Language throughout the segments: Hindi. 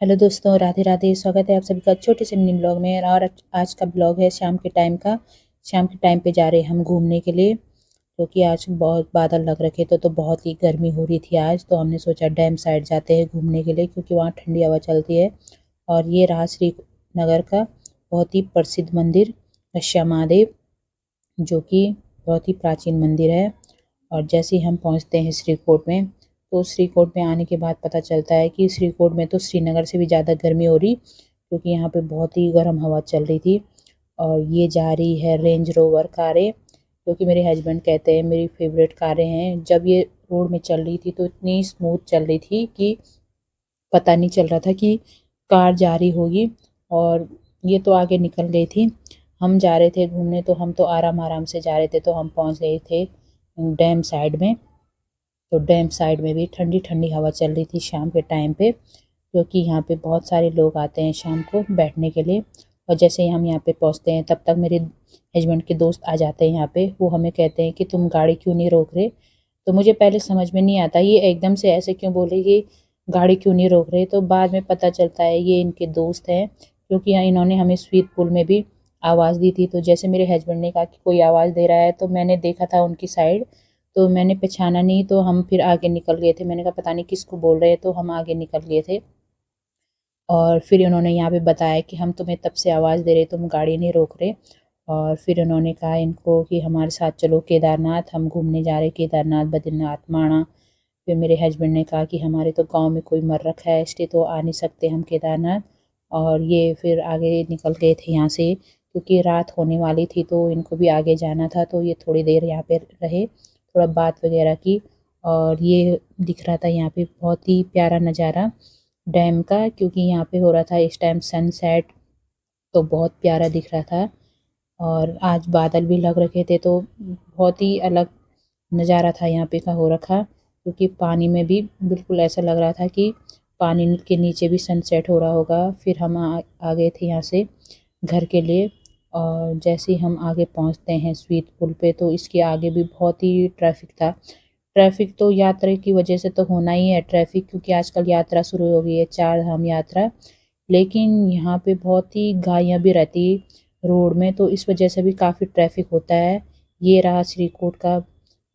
हेलो दोस्तों, राधे राधे। स्वागत है आप सभी का छोटे से मिनी ब्लॉग में। और आज का ब्लॉग है शाम के टाइम का। शाम के टाइम पे जा रहे हैं हम घूमने के लिए, क्योंकि आज बहुत बादल लग रखे थे तो बहुत ही गर्मी हो रही थी आज। तो हमने सोचा डैम साइड जाते हैं घूमने के लिए, क्योंकि वहाँ ठंडी हवा चलती है। और ये रहा श्रीनगर का बहुत ही प्रसिद्ध मंदिर महादेव, जो कि बहुत ही प्राचीन मंदिर है। और जैसे ही हम पहुंचते हैं श्रीकोट में, तो श्रीकोट में आने के बाद पता चलता है कि श्रीकोट में तो श्रीनगर से भी ज़्यादा गर्मी हो रही, क्योंकि यहाँ पे बहुत ही गर्म हवा चल रही थी। और ये जा रही है रेंज रोवर कारें, जो कि मेरे हस्बैंड कहते हैं मेरी फेवरेट कारें हैं। जब ये रोड में चल रही थी तो इतनी स्मूथ चल रही थी कि पता नहीं चल रहा था कि कार जा रही होगी। और ये तो आगे निकल गई थी। हम जा रहे थे घूमने, तो हम तो आराम आराम से जा रहे थे। तो हम पहुंच गए थे डैम साइड में। तो डैम साइड में भी ठंडी ठंडी हवा चल रही थी शाम के टाइम पे, क्योंकि यहाँ पे बहुत सारे लोग आते हैं शाम को बैठने के लिए। और जैसे ही हम यहाँ पे पहुँचते हैं, तब तक मेरे हस्बैंड के दोस्त आ जाते हैं यहाँ पे। वो हमें कहते हैं कि तुम गाड़ी क्यों नहीं रोक रहे। तो मुझे पहले समझ में नहीं आता ये एकदम से ऐसे क्यों बोले कि गाड़ी क्यों नहीं रोक रहे। तो बाद में पता चलता है ये इनके दोस्त हैं, क्योंकि यहाँ इन्होंने हमें स्विमिंग पूल में भी आवाज़ दी थी। तो जैसे मेरे हस्बैंड ने कहा कि कोई आवाज़ दे रहा है, तो मैंने देखा था उनकी साइड, तो मैंने पहचाना नहीं। तो हम फिर आगे निकल गए थे। मैंने कहा पता नहीं किसको बोल रहे हैं, तो हम आगे निकल गए थे। और फिर उन्होंने यहाँ पे बताया कि हम तुम्हें तब से आवाज़ दे रहे, तुम गाड़ी नहीं रोक रहे। और फिर उन्होंने कहा इनको कि हमारे साथ चलो केदारनाथ, हम घूमने जा रहे केदारनाथ, बद्रीनाथ, माणा। फिर मेरे हस्बैंड ने कहा कि हमारे तो गांव में कोई मर रखा है, इसलिए तो आ नहीं सकते हम केदारनाथ। और ये फिर आगे निकल गए थे यहाँ से, क्योंकि रात होने वाली थी तो इनको भी आगे जाना था। तो ये थोड़ी देर यहाँ पे रहे, थोड़ा बात वगैरह की। और ये दिख रहा था यहाँ पे बहुत ही प्यारा नज़ारा डैम का, क्योंकि यहाँ पे हो रहा था इस टाइम सनसेट, तो बहुत प्यारा दिख रहा था। और आज बादल भी लग रखे थे, तो बहुत ही अलग नज़ारा था यहाँ पे का हो रखा। क्योंकि पानी में भी बिल्कुल ऐसा लग रहा था कि पानी के नीचे भी सनसेट हो रहा होगा। फिर हम आ गए थे यहाँ से घर के लिए। और जैसे ही हम आगे पहुँचते हैं स्वीट पुल पे, तो इसके आगे भी बहुत ही ट्रैफिक था। ट्रैफिक तो यात्रा की वजह से तो होना ही है ट्रैफिक, क्योंकि आजकल यात्रा शुरू हो गई है, 4 धाम यात्रा। लेकिन यहाँ पे बहुत ही गाड़ियाँ भी रहती रोड में, तो इस वजह से भी काफ़ी ट्रैफिक होता है। ये रहा श्रीकोट का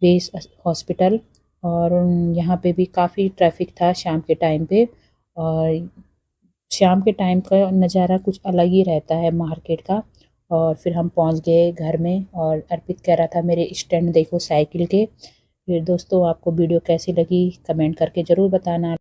बेस हॉस्पिटल। और यहाँ पे भी काफ़ी ट्रैफिक था शाम के टाइम पे। और शाम के टाइम का नज़ारा कुछ अलग ही रहता है मार्केट का। और फिर हम पहुंच गए घर में, और अर्पित कह रहा था मेरे स्टैंड देखो साइकिल के। फिर दोस्तों, आपको वीडियो कैसी लगी कमेंट करके ज़रूर बताना।